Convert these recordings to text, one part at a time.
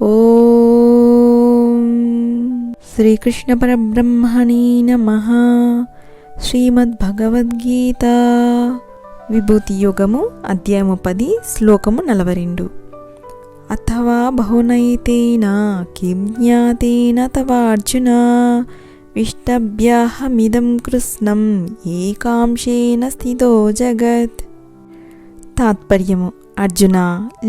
ఓం శ్రీకృష్ణ పరబ్రహ్మణే నమః. శ్రీమద్భగవద్గీత విభూతి యోగము అధ్యాయము 10 శ్లోకము 42. అథవా బహునైతేన కిం జ్ఞాతేన తవార్జున విష్టభ్యాహమిదం కృష్ణం ఏకాంశేన స్థితో జగత్. తాత్పర్యము: అర్జున,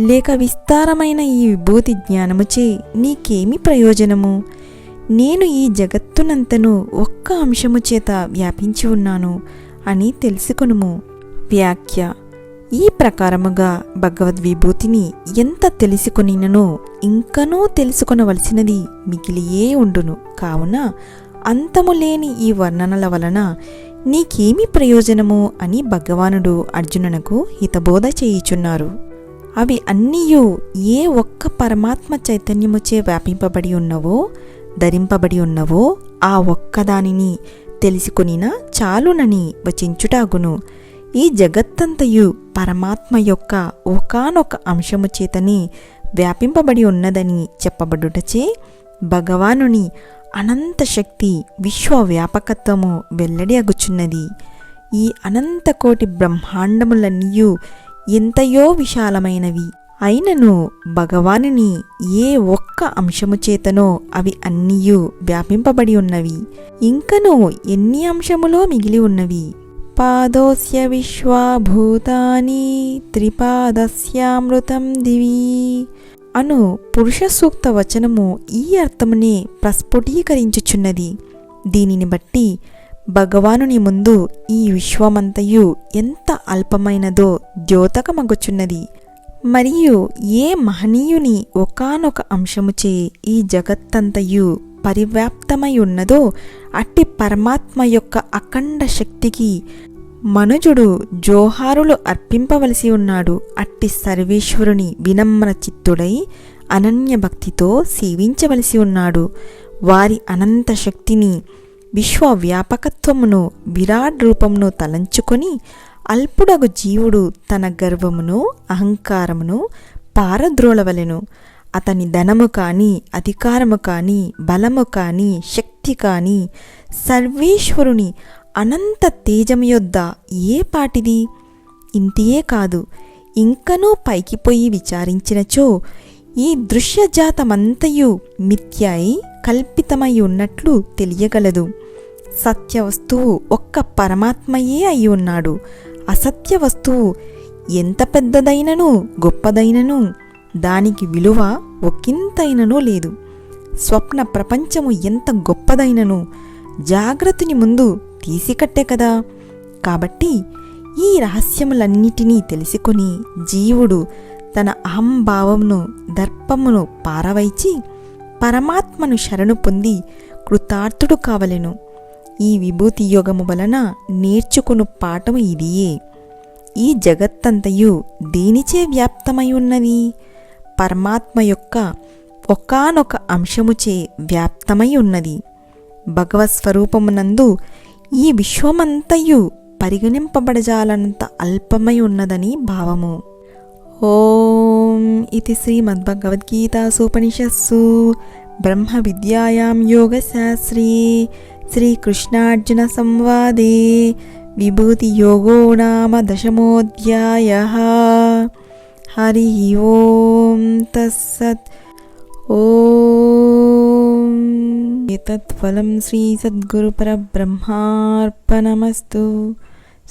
లేక విస్తారమైన ఈ విభూతి జ్ఞానముచే నీకేమి ప్రయోజనము? నేను ఈ జగత్తునంతను ఒక్క అంశము చేత వ్యాపించి ఉన్నాను అని తెలుసుకొనుము. వ్యాఖ్య: ఈ ప్రకారముగా భగవద్విభూతిని ఎంత తెలుసుకొనిననో ఇంకనూ తెలుసుకొనవలసినది మిగిలియే ఉండును. కావున అంతము లేని ఈ వర్ణనల వలన నీకేమి ప్రయోజనము అని భగవానుడు అర్జునునకు హితబోధ చేయుచున్నారు. అవి అన్నీయు ఏ ఒక్క పరమాత్మ చైతన్యముచే వ్యాపింపబడి ఉన్నవో, ధరింపబడి ఉన్నవో ఆ ఒక్కదానిని తెలుసుకొనినా చాలునని వచించుటాగును. ఈ జగత్తంతయు పరమాత్మ యొక్క ఒకానొక అంశము చేతనే వ్యాపింపబడి ఉన్నదని చెప్పబడుటచే భగవానుని అనంత శక్తి విశ్వవ్యాపకత్వము వెల్లడి అగుచున్నది. ఈ అనంతకోటి బ్రహ్మాండములన్నీయు ఎంతయో విశాలమైనవి అయినను భగవానుని ఏ ఒక్క అంశము చేతనో అవి అన్నీయు వ్యాపింపబడి ఉన్నవి. ఇంకనూ ఎన్ని అంశములో మిగిలి ఉన్నవి. పాదోస్య విశ్వభూతాని త్రిపాదస్యామృతం దివి అను పురుష సూక్త వచనము ఈ అర్థమునే ప్రస్ఫుటీకరించుచున్నది. దీనిని బట్టి భగవానుని ముందు ఈ విశ్వమంతయు ఎంత అల్పమైనదో ద్యోతకమగుచున్నది. మరియు ఏ మహనీయుని ఒకానొక అంశముచే ఈ జగత్తంతయు పరివ్యాప్తమై ఉన్నదో అట్టి పరమాత్మ యొక్క అఖండ శక్తికి మనుజుడు జోహారులు అర్పింపవలసి ఉన్నాడు. అట్టి సర్వేశ్వరుని వినమ్ర చిత్తుడై అనన్య భక్తితో సేవించవలసి ఉన్నాడు. వారి అనంత శక్తిని, విశ్వవ్యాపకత్వమును, విరాట్ రూపమును తలంచుకొని అల్పుడగు జీవుడు తన గర్వమును, అహంకారమును పారద్రోలవలెను. అతని ధనము కాని, అధికారము కాని, బలము కాని, శక్తి కాని సర్వేశ్వరుని అనంత తేజము యొద్ద ఏ పాటిది? ఇంతియే కాదు, ఇంకనూ పైకిపోయి విచారించినచో ఈ దృశ్యజాతమంతయు మిథ్యాయి కల్పితమై ఉన్నట్లు తెలియగలదు. సత్య వస్తువు ఒక్క పరమాత్మయే అయి ఉన్నాడు. అసత్య వస్తువు ఎంత పెద్దదైనను గొప్పదైనను దానికి విలువ ఒకంతైననూ లేదు. స్వప్న ప్రపంచము ఎంత గొప్పదైనను జాగ్రత్తని ముందు తీసికట్టే కదా. కాబట్టి ఈ రహస్యములన్నిటినీ తెలుసుకొని జీవుడు తన అహంభావమును, దర్పమును పారవైచి పరమాత్మను శరణు పొంది కృతార్థుడు కావలెను. ఈ విభూతి యోగము వలన నేర్చుకుని పాఠము ఇదియే. ఈ జగత్తంతయు దేనిచే వ్యాప్తమై ఉన్నది? పరమాత్మ యొక్క ఒకానొక అంశముచే వ్యాప్తమై ఉన్నది. భగవత్స్వరూపమునందు ఈ విశ్వమంతయు పరిగణింపబడజాలనంత అల్పమై ఉన్నదని భావము. ఓం ఇది శ్రీమద్భగవద్గీతాసూపనిషత్సు బ్రహ్మ విద్యాయాం యోగశాస్త్రే శ్రీకృష్ణార్జున సంవాదే విభూతి యోగో నామ 10మోऽధ్యాయః. హరి ఓం తత్సత్. ఓం ఏతత్ఫలం శ్రీ సద్గురు పరబ్రహ్మార్పణమస్తు.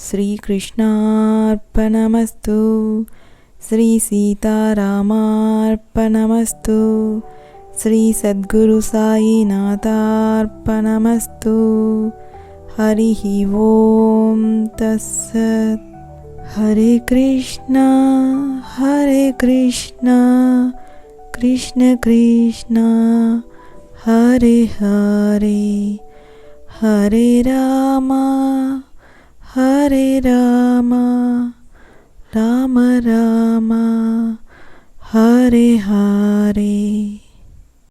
శ్రీకృష్ణార్పణమస్తు. శ్రీ సీతారామార్పణమస్తు. శ్రీ సద్గురు సాయినాథార్పణమస్తు. హరి ఓం తత్సత్. హరే కృష్ణ కృష్ణ కృష్ణ హరే హరే, హరే రామ రామ రామ హరే హరే.